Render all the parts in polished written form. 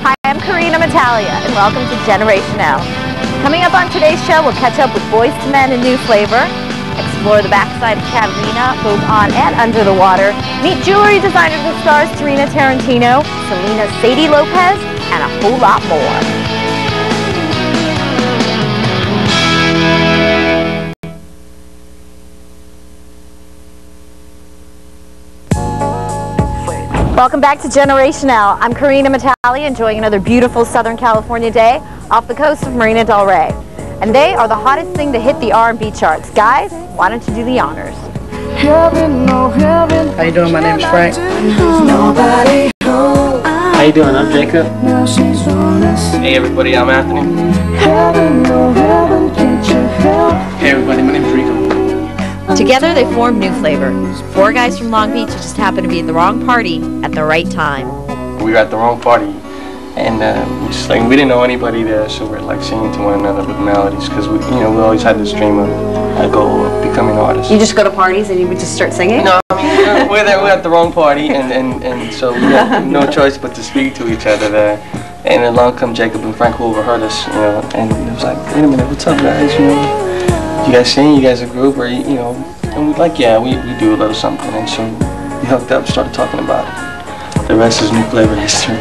Hi, I'm Karina and welcome to Generation L. Coming up on today's show, we'll catch up with Boyz II Men and New Flavor, explore the backside of Karina, both on and under the water, meet jewelry designers and stars Serena Tarantino, Selena Sadie Lopez, and a whole lot more. Welcome back to Generation L. I'm Karina enjoying another beautiful Southern California day off the coast of Marina del Rey. And they are the hottest thing to hit the R&B charts. Guys, why don't you do the honors? How you doing? My name is Frank. How you doing? I'm Jacob. Hey everybody, I'm Anthony. Hey everybody, my name is Rico. Together they formed New Flavor. 4 guys from Long Beach who just happened to be at the wrong party at the right time. We were at the wrong party, and we didn't know anybody there, so we're like singing to one another with melodies, because we always had this dream of a goal of becoming artists. You just go to parties and you would just start singing? No, I mean, we're at the wrong party, and so we had no choice but to speak to each other there. And along come Jacob and Frank, who overheard us, and it was like, wait a minute, what's up, guys? You guys sing? You guys a group? Or and we're like, yeah, we do a little something. And so we hooked up, started talking about it. The rest is New Flavor history.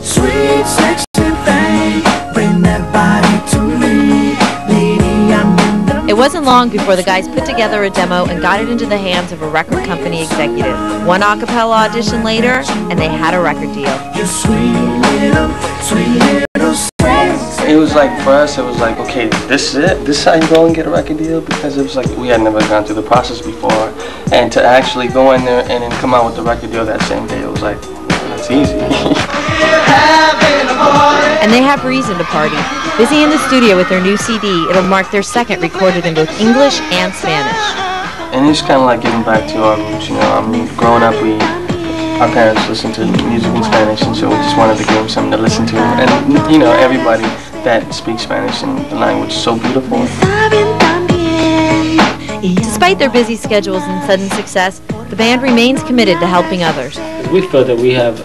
Sweet, sexy thing, bring that body to me, lady, I'm in the... It wasn't long before the guys put together a demo and got it into the hands of a record company executive. One a cappella audition later, and they had a record deal. You sweet little sex. It was like, for us, it was like, okay, this is it? This is how you go and get a record deal? Because it was like, we had never gone through the process before. And to actually go in there and then come out with the record deal that same day, it was like, that's easy. And they have reason to party. Busy in the studio with their new CD, it'll mark their second recorded in both English and Spanish. And it's kind of like getting back to our roots, I mean, growing up, our parents listened to music in Spanish, and so we just wanted to give them something to listen to. And, everybody that speaks Spanish, and the language is so beautiful. Despite their busy schedules and sudden success, the band remains committed to helping others. We feel that we have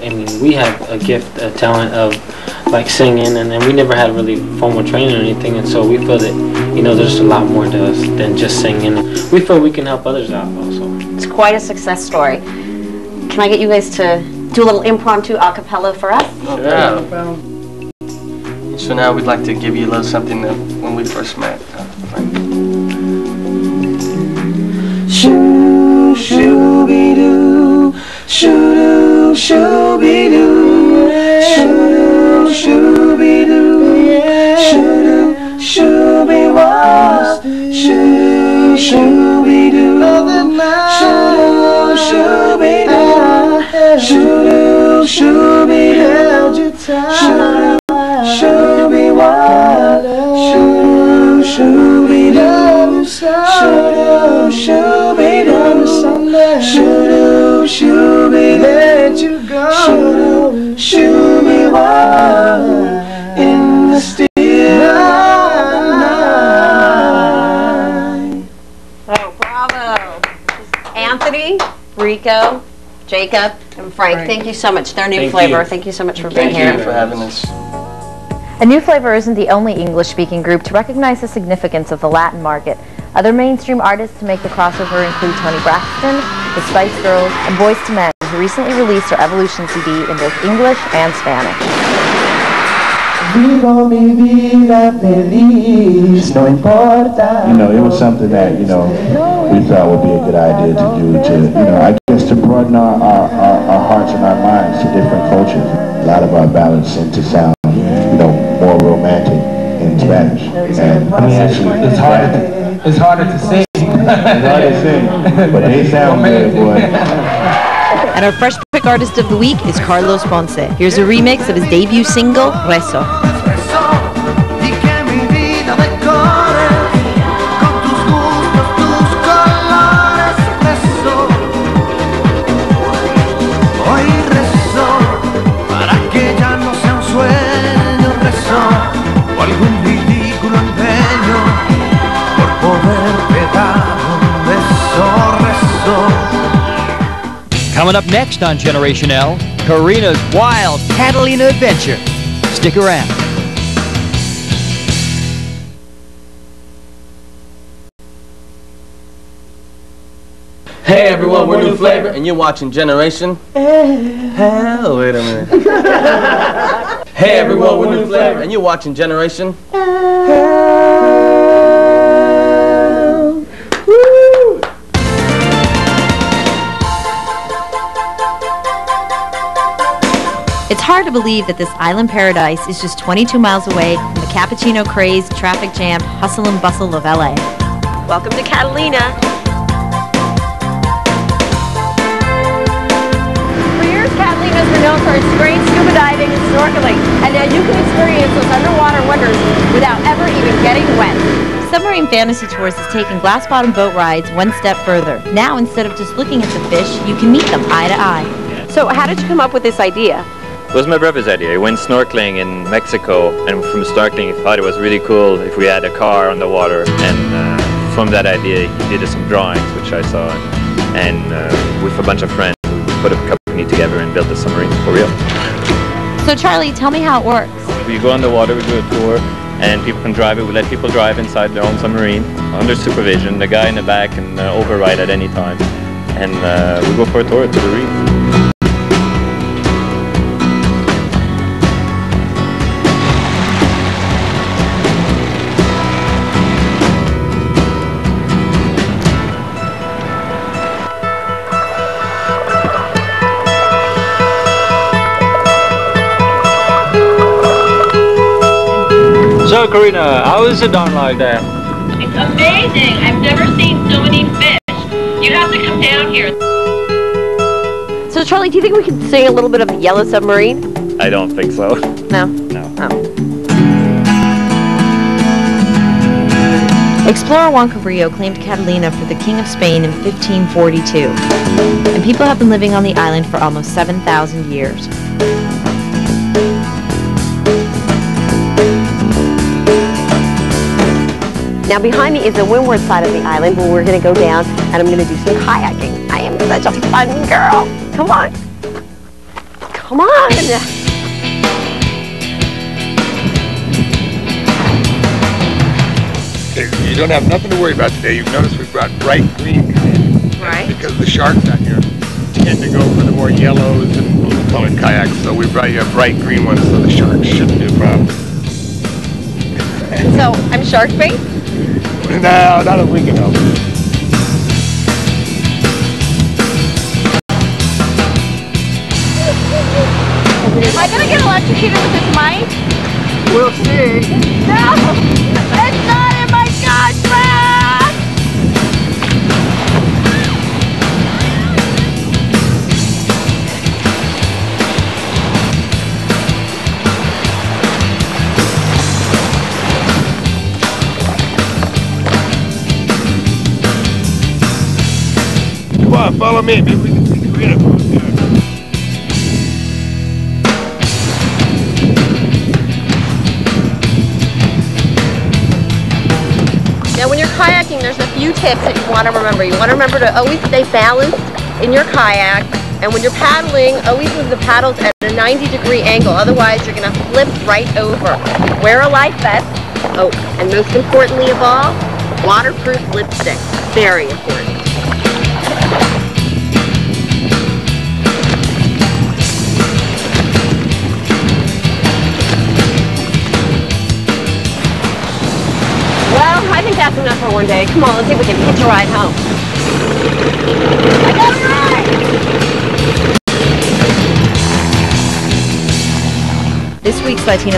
a gift, a talent of like singing, and we never had really formal training or anything, and so we feel that, there's a lot more to us than just singing. We feel we can help others out also. It's quite a success story. Can I get you guys to do a little impromptu a cappella for us? Yeah. So now we'd like to give you a little something that when we first met. Shoo, shoo-be-doo, shoo-doo, shoo-be-doo, shoo-doo, shoo-be-doo, shoo-doo, shoo-be-was, shoo-doo, shoo-be-doo, shoo-doo, shoo-be-doo, shoo-doo, shoo-be-doo, shoo-doo, shoo-be-was, shoo-doo, shoo-be-doo, shoo-doo, shoo-be-doo, shoo-doo, shoo-be-doo, let you go, shoo-doo, shoo-be-was, in the still night. Oh, bravo. Anthony, Rico, Jacob, and Frank, thank you so much. They're New Flavor. Thank you so much for being here. Thank you for having us. And New Flavor isn't the only English-speaking group to recognize the significance of the Latin market. Other mainstream artists to make the crossover include Toni Braxton, the Spice Girls, and Boyz II Men, who recently released their Evolution CD in both English and Spanish. Vivo mi vida feliz, no importa. It was something that, we thought would be a good idea to do I guess to broaden our hearts and our minds to different cultures. A lot of our ballads seem to sound, more romantic in Spanish. And actually, it's harder to sing. It's hard to sing, but they sound good, boy. And our Fresh Pick Artist of the Week is Carlos Ponce. Here's a remix of his debut single, Rezo. Coming up next on Generation L, Karina's wild Catalina adventure. Stick around. Hey everyone, we're New Flavor, and you're watching Generation Hell. Wait a minute. Hey everyone, we're New Flavor, and you're watching Generation Hell. Woo! It's hard to believe that this island paradise is just 22 miles away from the cappuccino crazed, traffic jammed hustle and bustle of LA. Welcome to Catalina. For years, Catalina's been known for its great scuba diving and snorkeling, and now you can experience those underwater wonders without ever even getting wet. Submarine Fantasy Tours has taken glass-bottom boat rides one step further. Now, instead of just looking at the fish, you can meet them eye to eye. So how did you come up with this idea? It was my brother's idea. He went snorkeling in Mexico, and from snorkeling he thought it was really cool if we had a car on the water, and from that idea he did some drawings which I saw, and with a bunch of friends we put a company together and built the submarine for real. So Charlie, tell me how it works. We go on the water, we do a tour, and people can drive it. We let people drive inside their own submarine under supervision. The guy in the back can override at any time, and we go for a tour to the reef. So Karina, how is it down like that? It's amazing. I've never seen so many fish. You have to come down here. So Charlie, do you think we can sing a little bit of the Yellow Submarine? I don't think so. No? No. Oh. Explorer Juan Cabrillo claimed Catalina for the King of Spain in 1542, and people have been living on the island for almost 7,000 years. Now behind me is the windward side of the island where we're going to go down and I'm going to do some kayaking. I am such a fun girl. Come on. Come on. You don't have nothing to worry about today. You've noticed we brought bright green in. Right. Because the sharks out here tend to go for the more yellows and colored kayaks. So we brought you a bright green one so the sharks shouldn't be a problem. So I'm shark bait? No, not if we can help. Am I gonna get electrocuted with this mic? We'll see. No! It's not in my contract! Come on, follow me. Maybe we can see Karina from up there. Now when you're kayaking, there's a few tips that you want to remember. You want to remember to always stay balanced in your kayak, and when you're paddling, always move the paddles at a 90-degree angle, otherwise you're going to flip right over. Wear a life vest. Oh, and most importantly of all, waterproof lipstick. Very important. Well, I think that's enough for one day. Come on, let's see if we can hitch a ride home. I got a ride! This week's Latino